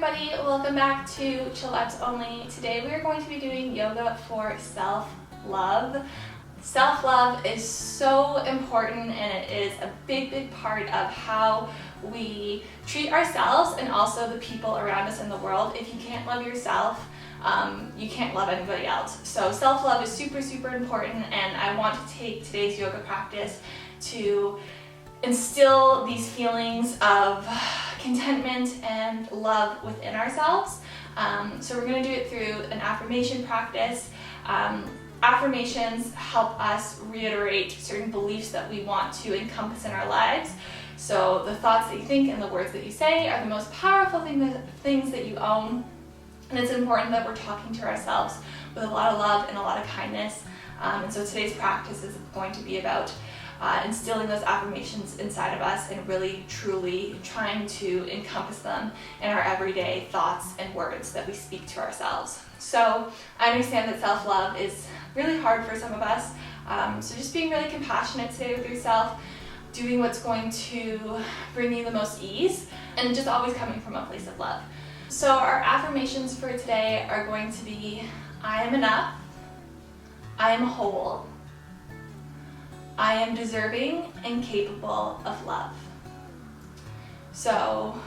everybody, welcome back to Chill Vibes Only. Today we are going to be doing yoga for self-love. Self-love is so important and it is a big part of how we treat ourselves and also the people around us in the world. If you can't love yourself, you can't love anybody else. So self-love is super important, and I want to take today's yoga practice to instill these feelings of contentment and love within ourselves. So we're going to do it through an affirmation practice. Affirmations help us reiterate certain beliefs that we want to encompass in our lives. So the thoughts that you think and the words that you say are the most powerful things that you own. And it's important that we're talking to ourselves with a lot of love and a lot of kindness. And so today's practice is going to be about instilling those affirmations inside of us and really truly trying to encompass them in our everyday thoughts and words that we speak to ourselves. So I understand that self-love is really hard for some of us. So just being really compassionate today with yourself, doing what's going to bring you the most ease, and just always coming from a place of love. So our affirmations for today are going to be: I am enough, I am whole, I am deserving and capable of love. So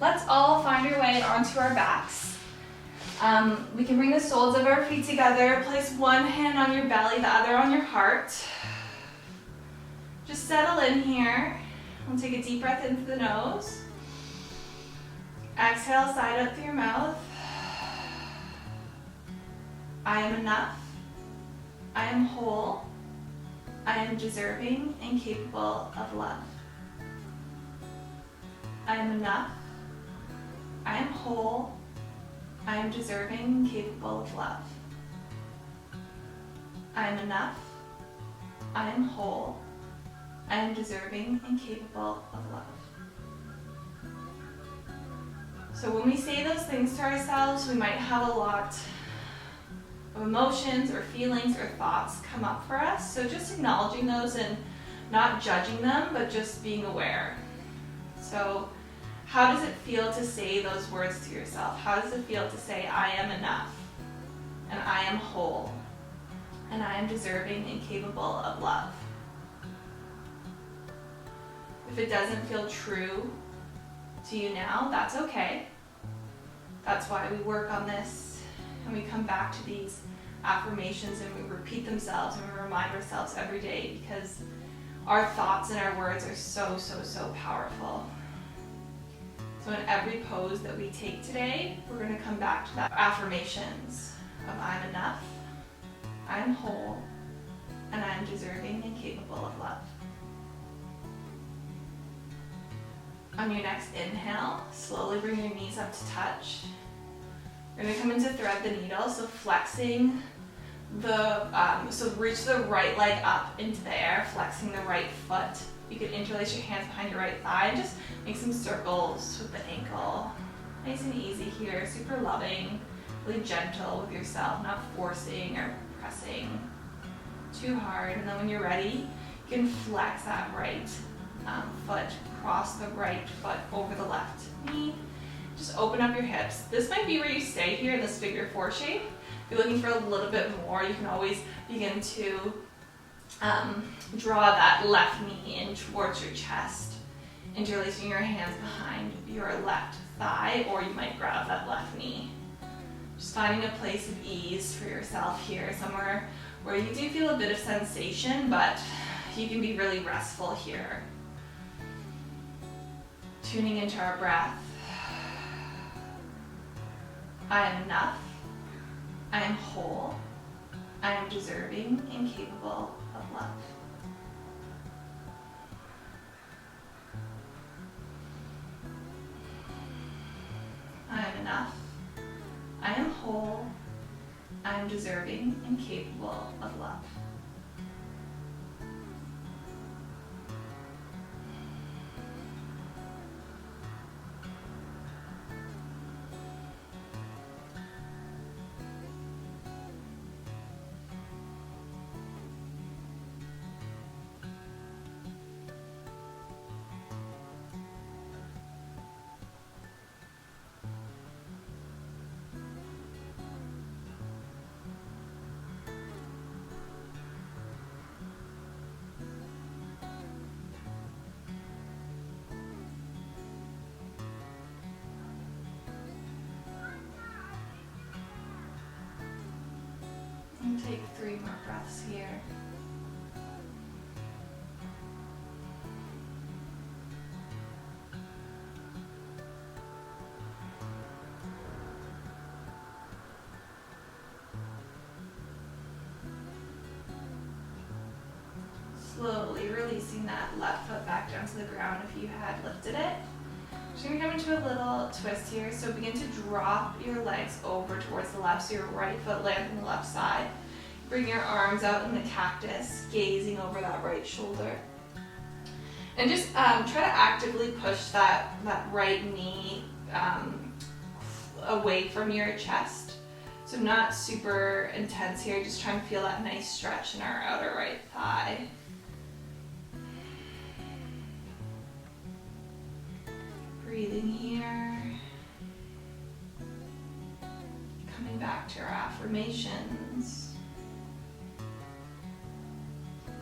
let's all find our way onto our backs. We can bring the soles of our feet together, place one hand on your belly, the other on your heart. Just settle in here. We'll take a deep breath in through the nose. Exhale, side up through your mouth. I am enough. I am whole. I am deserving and capable of love. I am enough. I am whole. I am deserving and capable of love. I am enough. I am whole. I am deserving and capable of love. So when we say those things to ourselves, we might have a lot of emotions or feelings or thoughts come up for us. So just acknowledging those and not judging them, but just being aware. So how does it feel to say those words to yourself? How does it feel to say, I am enough, and I am whole, and I am deserving and capable of love? If it doesn't feel true to you now, that's okay. That's why we work on this and we come back to these affirmations and we repeat themselves and we remind ourselves every day, because our thoughts and our words are so powerful. So in every pose that we take today, we're going to come back to that affirmations of I'm enough, I'm whole, and I'm deserving and capable of love. On your next inhale, slowly bring your knees up to touch. We're going to come into thread the needle, so flexing so reach the right leg up into the air, flexing the right foot. You can interlace your hands behind your right thigh and just make some circles with the ankle. Nice and easy here, super loving, really gentle with yourself, not forcing or pressing too hard. And then when you're ready, you can flex that right foot, cross the right foot over the left knee. Just open up your hips. This might be where you stay here in this figure four shape. If you're looking for a little bit more, you can always begin to draw that left knee in towards your chest, interlacing your hands behind your left thigh, or you might grab that left knee. Just finding a place of ease for yourself here, somewhere where you do feel a bit of sensation, but you can be really restful here. Tuning into our breath. I am enough. I am whole. I am deserving and capable of love. I am enough. I am whole. I am deserving and capable of love. 3 more breaths here. Slowly releasing that left foot back down to the ground if you had lifted it. Just going to come into a little twist here. So begin to drop your legs over towards the left, so your right foot lands on the left side. Bring your arms out in the cactus, gazing over that right shoulder. And just try to actively push that right knee away from your chest. So not super intense here, just trying to feel that nice stretch in our outer right thigh. Breathing here. Coming back to our affirmations.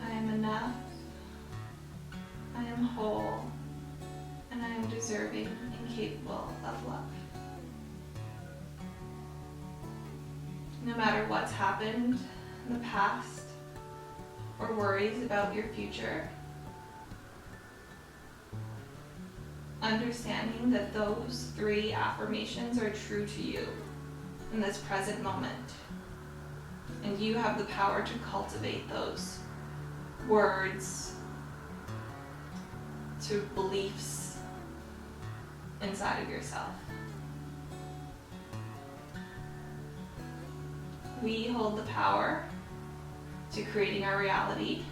I am enough. I am whole. And I am deserving and capable of love. No matter what's happened in the past or worries about your future, understanding that those 3 affirmations are true to you in this present moment. And you have the power to cultivate those words to beliefs inside of yourself. We hold the power to creating our reality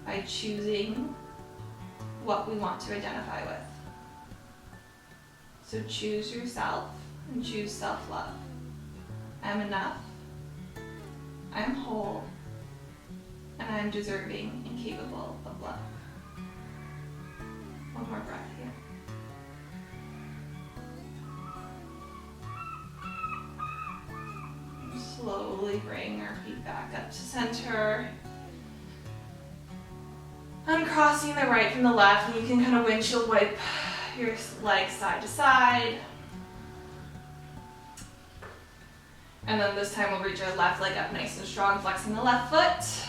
by choosing what we want to identify with. So choose yourself and choose self-love. I am enough. I am whole. And I am deserving and capable of love. One more breath here. Slowly bring our feet back up to center. Uncrossing the right from the left, and you can kind of windshield wipe your legs side to side. And then this time we'll reach our left leg up nice and strong, flexing the left foot.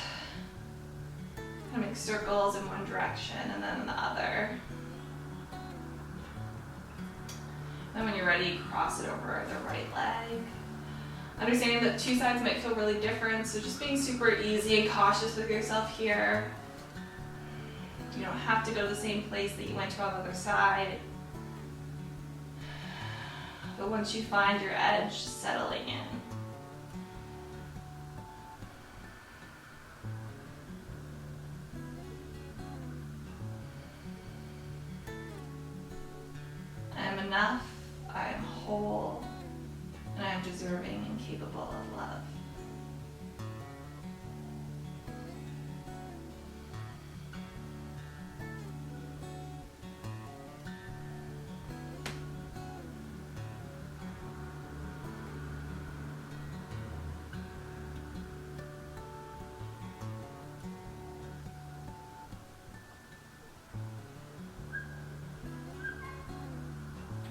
Kind of make circles in one direction and then in the other. Then when you're ready, cross it over the right leg. Understanding that 2 sides might feel really different, so just being super easy and cautious with yourself here. You don't have to go to the same place that you went to on the other side. But once you find your edge, settling in. I am enough, I am whole, and I am deserving and capable of love.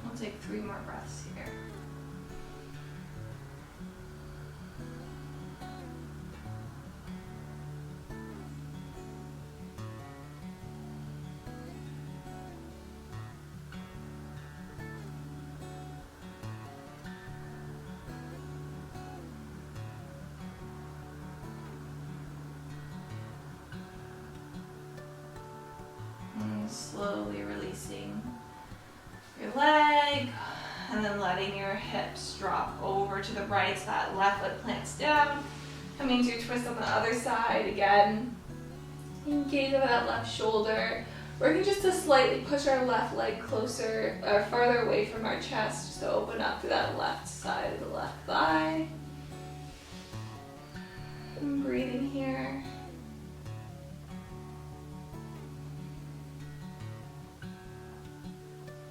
We'll take 3 more breaths here. And slowly releasing your leg, and then letting your hips drop over to the right so that left foot plants down. Coming to a twist on the other side again. Engage over that left shoulder. Working just to slightly push our left leg closer or farther away from our chest, just to open up to that left side of the left thigh. And breathing here.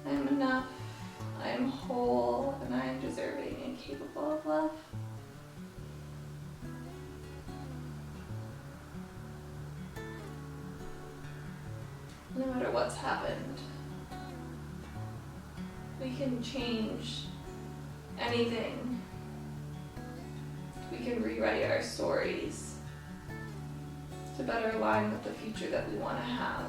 I am enough, I am whole, and I am deserving and capable of love. No matter what's happened, we can change anything we can rewrite our stories to better align with the future that we want to have.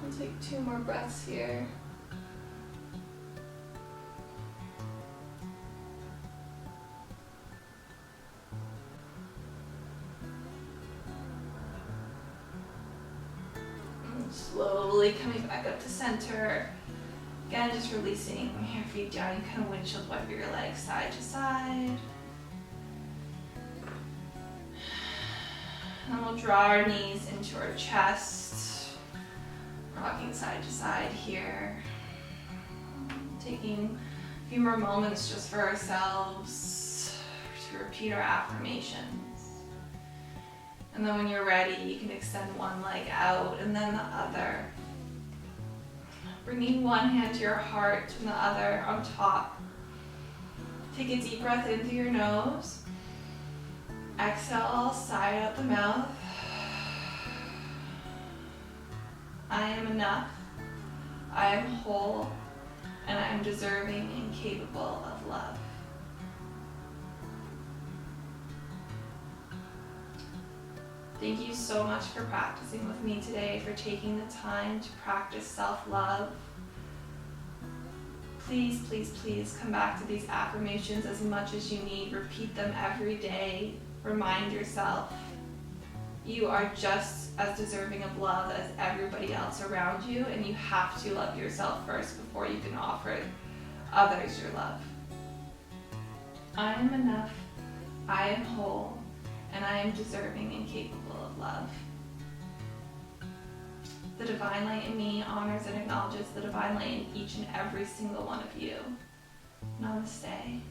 We'll take 2 more breaths here. And slowly coming back up to center. Again, just releasing your feet down. You kind of windshield wiper your legs side to side. And we'll draw our knees into our chest, rocking side to side here. Taking a few more moments just for ourselves to repeat our affirmations. And then when you're ready, you can extend one leg out and then the other. Bringing one hand to your heart and the other on top. Take a deep breath in through your nose. Exhale, sigh out the mouth. I am enough. I am whole. And I am deserving and capable of love. Thank you so much for practicing with me today, for taking the time to practice self-love. Please, please, please come back to these affirmations as much as you need. Repeat them every day. Remind yourself you are just as deserving of love as everybody else around you, and you have to love yourself first before you can offer others your love. I am enough, I am whole, and I am deserving and capable of love. The divine light in me honors and acknowledges the divine light in each and every single one of you. Namaste.